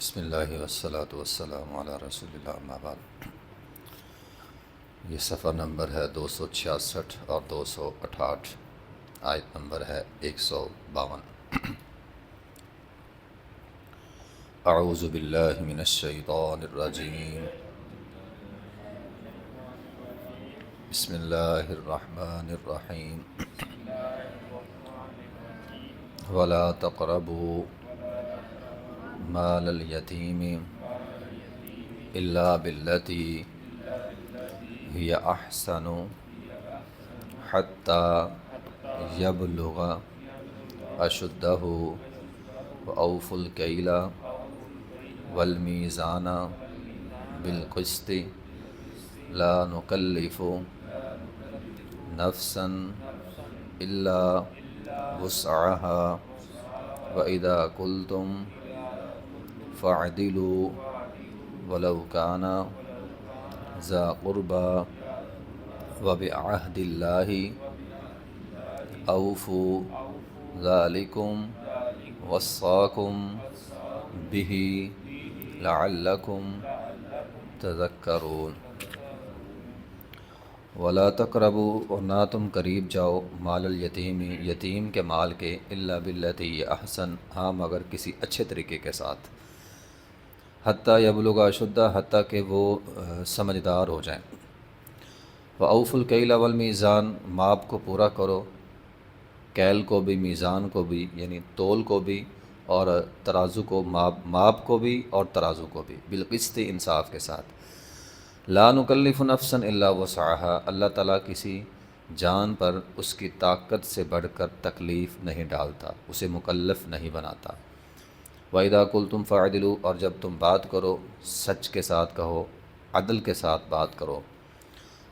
بسم اللہ والصلاة والسلام علی رسول اللہ اما بعد۔ یہ صفحہ نمبر ہے 266 اور 268، آیت نمبر ہے 152۔ اعوذ باللہ من الشیطان الرجیم، بسم اللہ الرحمن الرحیم۔ ولا تقربوا مال الیتیم الا باللتی ہی احسن حتی یبلغ اشدہ واوفوا الکیل والمیزان بالقسط لا نکلف نفسا الا وسعها وَإِذَا قُلْتُمْ فَاعْدِلُوا وَلَوْ كَانَ ذَا قُرْبَى وَبِعَهْدِ اللَّهِ أَوْفُوا ذَلِكُمْ وَصَّاكُمْ بِهِ لَعَلَّكُمْ تَذَكَّرُونَ۔ ولا تقربوا، اور نہ تم قریب جاؤ، مال الیتیم، یتیم کے مال کے، الا باللتی احسن، ہاں مگر کسی اچھے طریقے کے ساتھ، حتیٰ یبلغ اشدہ، حتیٰ کہ وہ سمجھدار ہو جائیں، واوفوا الکیل والمیزان، ماپ کو پورا کرو، کیل کو بھی، میزان کو بھی، یعنی تول کو بھی اور ترازو کو، ماپ کو بھی اور ترازو کو بھی، بالقسط، انصاف کے ساتھ۔ لا نکلف نفسا الا وسعها، اللہ تعالیٰ کسی جان پر اس کی طاقت سے بڑھ کر تکلیف نہیں ڈالتا، اسے مکلف نہیں بناتا۔ وَإِذَا قُلْتُمْ فَاعْدِلُوا، اور جب تم بات کرو سچ کے ساتھ کہو، عدل کے ساتھ بات کرو۔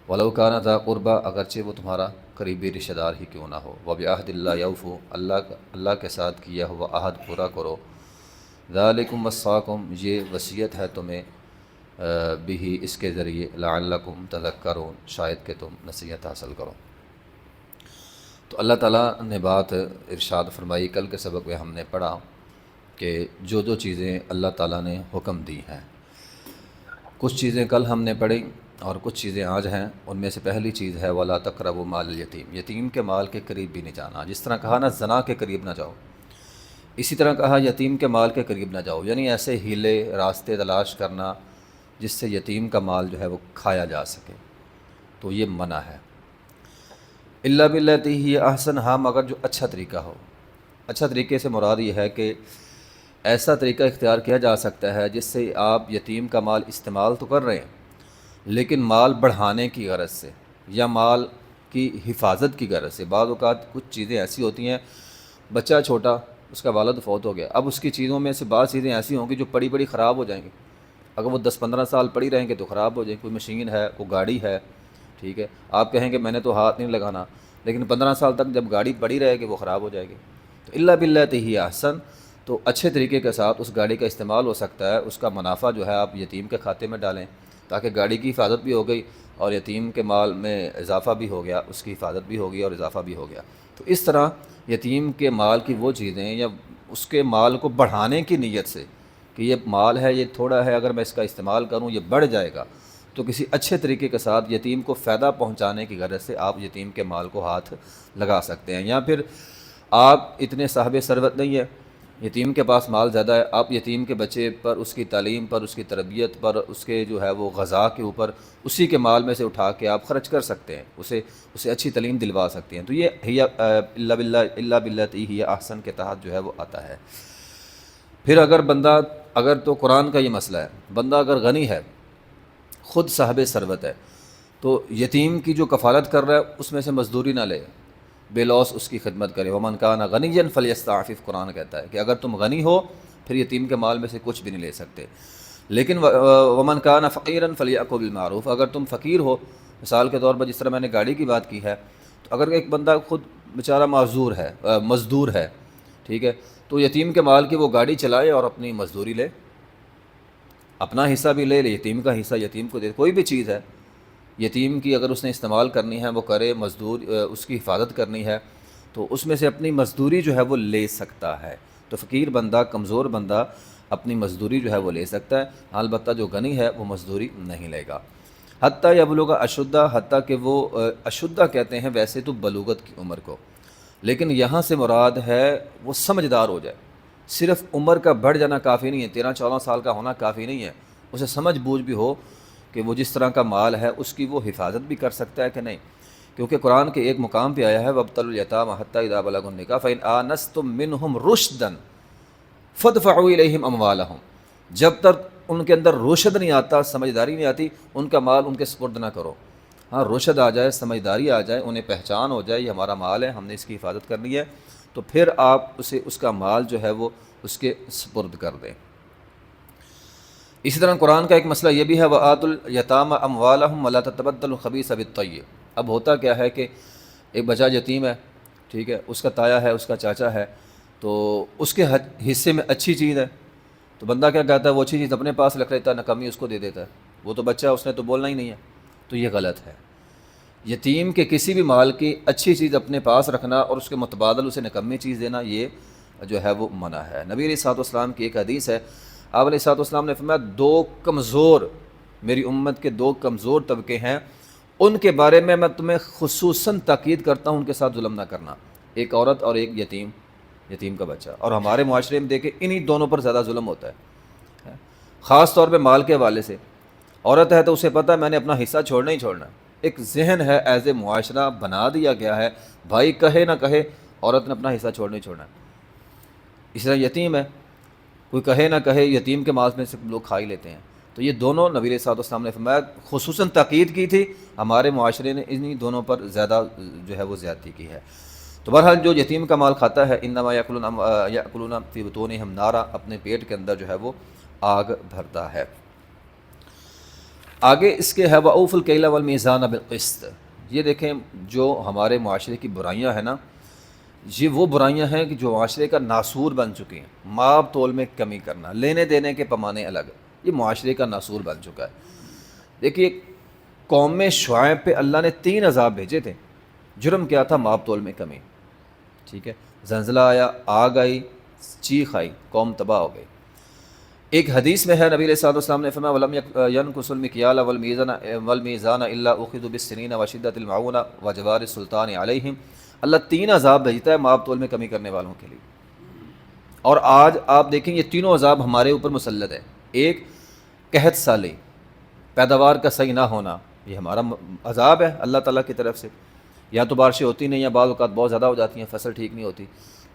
وَلَوْ كَانَ ذَا قُرْبَىٰ، اگرچہ وہ تمہارا قریبی رشتہ دار ہی کیوں نہ ہو۔ وَبِعَهْدِ اللَّهِ أَوْفُوا، اللہ کے ساتھ کیا ہوا عہد پورا کرو۔ ذَلِكُمْ وَصَّاكُمْ، یہ وصیت ہے تمہیں، بھی اس کے ذریعے، لعلکم تذکرون، شاید کہ تم نصیحت حاصل کرو۔ تو اللہ تعالیٰ نے بات ارشاد فرمائی، کل کے سبق میں ہم نے پڑھا کہ جو چیزیں اللہ تعالیٰ نے حکم دی ہیں، کچھ چیزیں کل ہم نے پڑھی اور کچھ چیزیں آج ہیں۔ ان میں سے پہلی چیز ہے ولا تقربوا مال الیتیم، یتیم کے مال کے قریب بھی نہیں جانا۔ جس طرح کہا نا زنا کے قریب نہ جاؤ، اسی طرح کہا یتیم کے مال کے قریب نہ جاؤ، یعنی ایسے ہیلے راستے تلاش کرنا جس سے یتیم کا مال جو ہے وہ کھایا جا سکے، تو یہ منع ہے۔ الا باللتی ہی احسن، ہاں مگر جو اچھا طریقہ ہو۔ اچھا طریقے سے مراد یہ ہے کہ ایسا طریقہ اختیار کیا جا سکتا ہے جس سے آپ یتیم کا مال استعمال تو کر رہے ہیں لیکن مال بڑھانے کی غرض سے یا مال کی حفاظت کی غرض سے۔ بعض اوقات کچھ چیزیں ایسی ہوتی ہیں، بچہ چھوٹا، اس کا والد فوت ہو گیا، اب اس کی چیزوں میں سے بعض چیزیں ایسی ہوں گی جو بڑی خراب ہو جائیں گی۔ اگر وہ 10-15 سال پڑی رہیں گے تو خراب ہو جائیں۔ کوئی مشین ہے، کوئی گاڑی ہے، ٹھیک ہے، آپ کہیں کہ میں نے تو ہاتھ نہیں لگانا، لیکن 15 سال تک جب گاڑی پڑی رہے گی وہ خراب ہو جائے گی۔ تو الا باللتی ہی احسن، تو اچھے طریقے کے ساتھ اس گاڑی کا استعمال ہو سکتا ہے، اس کا منافع جو ہے آپ یتیم کے کھاتے میں ڈالیں، تاکہ گاڑی کی حفاظت بھی ہو گئی اور یتیم کے مال میں اضافہ بھی ہو گیا، اس کی حفاظت بھی ہوگی اور اضافہ بھی ہو گیا۔ تو اس طرح یتیم کے مال کی وہ چیزیں یا اس کے مال کو بڑھانے کی نیت سے کہ یہ مال ہے، یہ تھوڑا ہے، اگر میں اس کا استعمال کروں یہ بڑھ جائے گا، تو کسی اچھے طریقے کے ساتھ یتیم کو فائدہ پہنچانے کی غرض سے آپ یتیم کے مال کو ہاتھ لگا سکتے ہیں۔ یا پھر آپ اتنے صاحب ثروت نہیں ہے، یتیم کے پاس مال زیادہ ہے، آپ یتیم کے بچے پر، اس کی تعلیم پر، اس کی تربیت پر، اس کے جو ہے وہ غذا کے اوپر اسی کے مال میں سے اٹھا کے آپ خرچ کر سکتے ہیں، اسے اچھی تعلیم دلوا سکتے ہیں۔ تو یہ الا باللتی ہی احسن کے تحت جو ہے وہ آتا ہے۔ پھر اگر تو قرآن کا یہ مسئلہ ہے، بندہ اگر غنی ہے، خود صاحب ثروت ہے، تو یتیم کی جو کفالت کر رہا ہے اس میں سے مزدوری نہ لے، بے لوس اس کی خدمت کرے۔ ومن کان غنیا فلیستعفف، قرآن کہتا ہے کہ اگر تم غنی ہو پھر یتیم کے مال میں سے کچھ بھی نہیں لے سکتے۔ لیکن ومن کان فقیرا فلیأکل بالمعروف، اگر تم فقیر ہو، مثال کے طور پر جس طرح میں نے گاڑی کی بات کی ہے، تو اگر ایک بندہ خود بیچارہ معذور ہے، مزدور ہے، ٹھیک ہے، تو یتیم کے مال کی وہ گاڑی چلائے اور اپنی مزدوری لے، اپنا حصہ بھی لے یتیم کا حصہ یتیم کو دے۔ کوئی بھی چیز ہے یتیم کی اگر اس نے استعمال کرنی ہے وہ کرے، مزدور اس کی حفاظت کرنی ہے تو اس میں سے اپنی مزدوری جو ہے وہ لے سکتا ہے۔ تو فقیر بندہ، کمزور بندہ اپنی مزدوری جو ہے وہ لے سکتا ہے، البتہ جو غنی ہے وہ مزدوری نہیں لے گا۔ حتیٰ یبلغ اشدہ، حتیٰ کہ وہ اشدہ کہتے ہیں ویسے تو بلوغت کی عمر کو، لیکن یہاں سے مراد ہے وہ سمجھدار ہو جائے۔ صرف عمر کا بڑھ جانا کافی نہیں ہے، 13-14 سال کا ہونا کافی نہیں ہے، اسے سمجھ بوجھ بھی ہو کہ وہ جس طرح کا مال ہے اس کی وہ حفاظت بھی کر سکتا ہے کہ نہیں، کیونکہ قرآن کے ایک مقام پہ آیا ہے وَابْتَلُوا الْيَتَامَىٰ حَتَّىٰ إِذَا بَلَغُوا النِّكَاحَ فَإِنْ آنَسْتُم مِّنْهُمْ رُشْدًا فَادْفَعُوا إِلَيْهِمْ أَمْوَالَهُمْ، جب تک ان کے اندر رشد نہیں آتا، سمجھداری نہیں آتی، ان کا مال ان کے سپرد نہ کرو۔ ہاں رشد آ جائے، سمجھداری آ جائے، انہیں پہچان ہو جائے یہ ہمارا مال ہے، ہم نے اس کی حفاظت کرنی ہے، تو پھر آپ اسے اس کا مال جو ہے وہ اس کے سپرد کر دیں۔ اسی طرح قرآن کا ایک مسئلہ یہ بھی ہے وَآتُوا الْيَتَامَىٰ أَمْوَالَهُمْ وَلَا تَتَبَدَّلُوا الْخَبِيثَ بِالطَّيِّبِ۔ اب ہوتا کیا ہے کہ ایک بچہ یتیم ہے، ٹھیک ہے، اس کا تایا ہے، اس کا چاچا ہے، تو اس کے حصے میں اچھی چیز ہے، تو بندہ کیا کہتا ہے وہ اچھی چیز اپنے پاس رکھ لیتا ہے، نکمی اس کو دے دیتا ہے، وہ تو بچہ ہے، اس نے تو بولنا ہی نہیں ہے، تو یہ غلط ہے۔ یتیم کے کسی بھی مال کی اچھی چیز اپنے پاس رکھنا اور اس کے متبادل اسے نکمی چیز دینا یہ جو ہے وہ منع ہے۔ نبی علیہ الصلوۃ والسلام کی ایک حدیث ہے، آپ علیہ الصلوۃ والسلام نے فرمایا میری امت کے دو کمزور طبقے ہیں، ان کے بارے میں تمہیں خصوصاً تاکید کرتا ہوں ان کے ساتھ ظلم نہ کرنا، ایک عورت اور ایک یتیم کا بچہ۔ اور ہمارے معاشرے میں دیکھیں انہی دونوں پر زیادہ ظلم ہوتا ہے، خاص طور پہ مال کے حوالے سے۔ عورت ہے تو اسے پتہ ہے میں نے اپنا حصہ چھوڑنا ہی چھوڑنا ہے، ایک ذہن ہے ایز اے معاشرہ بنا دیا گیا ہے، بھائی کہے نہ کہے عورت نے اپنا حصہ چھوڑنا ہی چھوڑنا ہے۔ اس طرح یتیم ہے، کوئی کہے نہ کہے یتیم کے مال میں سے لوگ کھا ہی لیتے ہیں، تو یہ دونوں نبی علیہ الصلوۃ والسلام نے فرمایا خصوصاً تاکید کی تھی، ہمارے معاشرے نے انہی دونوں پر زیادہ جو ہے وہ زیادتی کی ہے۔ تو بہرحال جو یتیم کا مال کھاتا ہے انما یأکلون فی بطونہم نارا، اپنے پیٹ کے اندر جو ہے وہ آگ بھرتا ہے۔ آگے اس کے ہے وَأَوْفُوا الْكَيْلَ وَالْمِيزَانَ بِالْقِسْطِ۔ یہ دیکھیں جو ہمارے معاشرے کی برائیاں ہیں نا، یہ وہ برائیاں ہیں کہ جو معاشرے کا ناسور بن چکی ہیں۔ ماب تول میں کمی کرنا، لینے دینے کے پیمانے الگ، یہ معاشرے کا ناسور بن چکا ہے۔ دیکھیے قوم شعیب پہ اللہ نے 3 عذاب بھیجے تھے، جرم کیا تھا؟ ماب تول میں کمی، ٹھیک ہے، زلزلہ آیا، آگ آئی، چیخ آئی، قوم تباہ ہو گئی۔ ایک حدیث میں ہے نبی علیہ الصلوۃ والسلام نے فرمایا وَلَمْ يَنْقُصُوا الْمِكْيَالَ وَالْمِيزَانَ إِلَّا أُخِذُوا بِالسِّنِينَ وَشِدَّةِ الْمَعُونَةِ وَجَوَارِ السُّلْطَانِ عَلَيْهِمْ۔ اللہ 3 عذاب بھیجتا ہے ماب تول میں کمی کرنے والوں کے لیے، اور آج آپ دیکھیں یہ تینوں عذاب ہمارے اوپر مسلط ہے۔ ایک قحط سالی، پیداوار کا صحیح نہ ہونا، یہ ہمارا عذاب ہے اللہ تعالیٰ کی طرف سے، یا تو بارشیں ہوتی نہیں یا بعض اوقات بہت زیادہ ہو جاتی ہیں، فصل ٹھیک نہیں ہوتی۔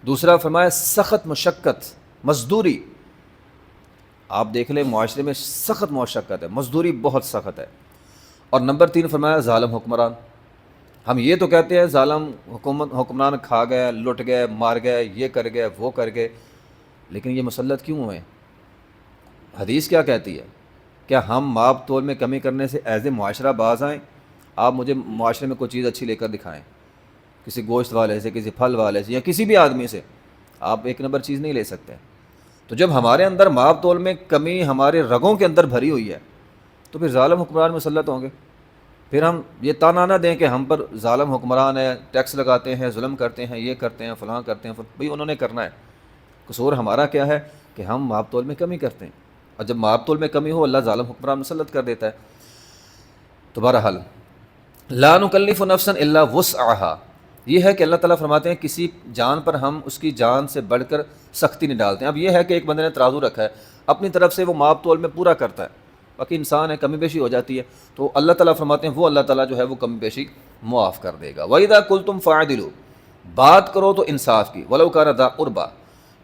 دوسرا فرمایا سخت مشقت، مزدوری، آپ دیکھ لیں معاشرے میں سخت مشقت ہے، مزدوری بہت سخت ہے۔ اور نمبر 3 فرمایا ظالم حکمران۔ ہم یہ تو کہتے ہیں ظالم حکمران کھا گئے، لٹ گئے، مار گئے، یہ کر گئے، وہ کر گئے، لیکن یہ مسلط کیوں ہوئے؟ حدیث کیا کہتی ہے؟ کیا ہم ماب تول میں کمی کرنے سے ایز اے معاشرہ باز آئیں؟ آپ مجھے معاشرے میں کوئی چیز اچھی لے کر دکھائیں، کسی گوشت والے سے، کسی پھل والے سے، یا کسی بھی آدمی سے، آپ ایک نمبر چیز نہیں لے سکتے۔ تو جب ہمارے اندر ماب تول میں کمی ہمارے رگوں کے اندر بھری ہوئی ہے تو پھر ظالم حکمران مسلط ہوں گے۔ پھر ہم یہ تانا نہ دیں کہ ہم پر ظالم حکمران ہے، ٹیکس لگاتے ہیں، ظلم کرتے ہیں، یہ کرتے ہیں، فلاں کرتے ہیں، بھئی انہوں نے کرنا ہے، قصور ہمارا کیا ہے کہ ہم ماب تول میں کمی کرتے ہیں، اور جب ماب تول میں کمی ہو اللہ ظالم حکمران مسلط کر دیتا ہے۔ تو بہرحال لا نکلف نفسا الا وسعها، یہ ہے کہ اللہ تعالیٰ فرماتے ہیں کسی جان پر ہم اس کی جان سے بڑھ کر سختی نہیں ڈالتے ہیں۔ اب یہ ہے کہ ایک بندے نے ترازو رکھا ہے، اپنی طرف سے وہ ماب تول میں پورا کرتا ہے، باقی انسان ہے کمی بیشی ہو جاتی ہے، تو اللہ تعالیٰ فرماتے ہیں وہ اللہ تعالیٰ جو ہے وہ کمی بیشی معاف کر دے گا۔ وَإِذَا قُلْتُمْ فَاعْدِلُوا، بات کرو تو انصاف کی، وَلَوْ كَانَ ذَا قُرْبَىٰ،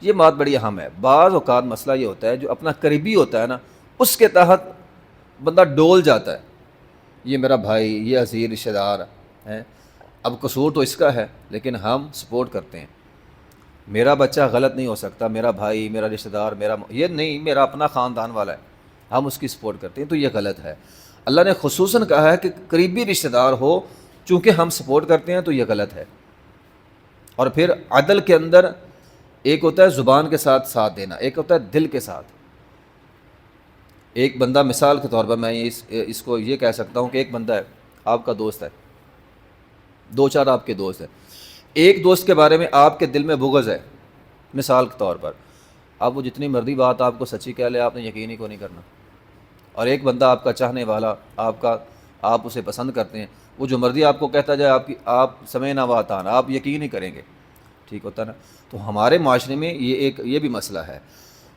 یہ بات بڑی اہم ہے۔ بعض اوقات مسئلہ یہ ہوتا ہے جو اپنا قریبی ہوتا ہے نا، اس کے تحت بندہ ڈول جاتا ہے، یہ میرا بھائی، یہ عزیز رشتہ دار ہے، اب قصور تو اس کا ہے لیکن ہم سپورٹ کرتے ہیں، میرا بچہ غلط نہیں ہو سکتا، میرا بھائی، میرا رشتہ دار، یہ نہیں، میرا اپنا خاندان والا ہے، ہم اس کی سپورٹ کرتے ہیں، تو یہ غلط ہے۔ اللہ نے خصوصاً کہا ہے کہ قریبی رشتہ دار ہو، چونکہ ہم سپورٹ کرتے ہیں تو یہ غلط ہے۔ اور پھر عدل کے اندر ایک ہوتا ہے زبان کے ساتھ ساتھ دینا، ایک ہوتا ہے دل کے ساتھ۔ ایک بندہ مثال کے طور پر میں اس کو یہ کہہ سکتا ہوں کہ ایک بندہ ہے، آپ کا دوست ہے، 2-4 آپ کے دوست ہیں، ایک دوست کے بارے میں آپ کے دل میں بغض ہے مثال کے طور پر، اب وہ جتنی مرضی بات آپ کو سچی کہہ لے، آپ نے یقین ہی کو نہیں کرنا۔ اور ایک بندہ آپ کا چاہنے والا، آپ اسے پسند کرتے ہیں، وہ جو مرضی آپ کو کہتا جائے، آپ سمعنا و اطعنا، آپ یقین ہی کریں گے، ٹھیک ہوتا نا۔ تو ہمارے معاشرے میں یہ بھی مسئلہ ہے،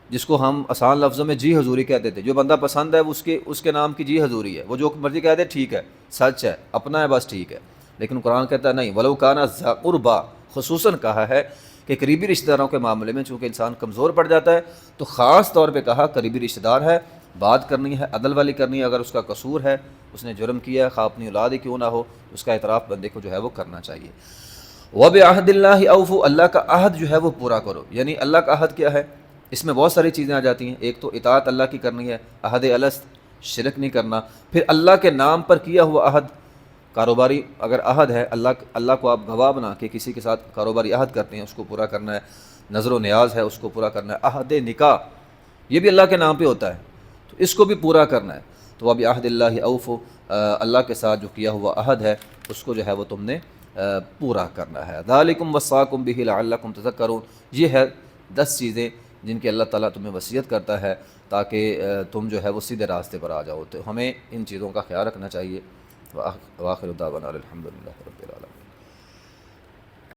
جس کو ہم آسان لفظوں میں جی حضوری کہتے تھے۔ جو بندہ پسند ہے اس کے نام کی جی حضوری ہے، وہ جو مرضی کہہ دے ٹھیک ہے، سچ ہے، اپنا ہے، بس ٹھیک ہے۔ لیکن قرآن کہتا ہے نہیں، ولو کانا ذا قربا، خصوصاً کہا ہے کہ قریبی رشتہ داروں کے معاملے میں چونکہ انسان کمزور پڑ جاتا ہے، تو خاص طور پہ کہا قریبی رشتہ دار ہے، بات کرنی ہے، عدل والی کرنی ہے۔ اگر اس کا قصور ہے، اس نے جرم کیا ہے، خواہ اپنی اولاد ہی کیوں نہ ہو، اس کا اعتراف بندے کو جو ہے وہ کرنا چاہیے۔ وَبِعَهْدِ اللَّهِ أَوْفُوا، اللہ کا عہد جو ہے وہ پورا کرو۔ یعنی اللہ کا عہد کیا ہے؟ اس میں بہت ساری چیزیں آ جاتی ہیں۔ ایک تو اطاعت اللہ کی کرنی ہے، عہد الست، شرک نہیں کرنا۔ پھر اللہ کے نام پر کیا ہوا عہد، کاروباری اگر عہد ہے، اللہ کو آپ گواہ بنا کے کسی کے ساتھ کاروباری عہد کرتے ہیں، اس کو پورا کرنا ہے۔ نظر و نیاز ہے، اس کو پورا کرنا ہے۔ عہد نکاح، یہ بھی اللہ کے نام پہ ہوتا ہے، تو اس کو بھی پورا کرنا ہے۔ تو اب عہد اللہ اوفو، اللہ کے ساتھ جو کیا ہوا عہد ہے اس کو جو ہے وہ تم نے پورا کرنا ہے۔ ذالکم وصاکم بہ لعلکم تذکرون، یہ ہے 10 چیزیں جن کی اللہ تعالیٰ تمہیں وصیت کرتا ہے تاکہ تم جو ہے وہ سیدھے راستے پر آ جاؤ۔ تو ہمیں ان چیزوں کا خیال رکھنا چاہیے۔ وآخر دعوانا الحمدللہ رب العالمین۔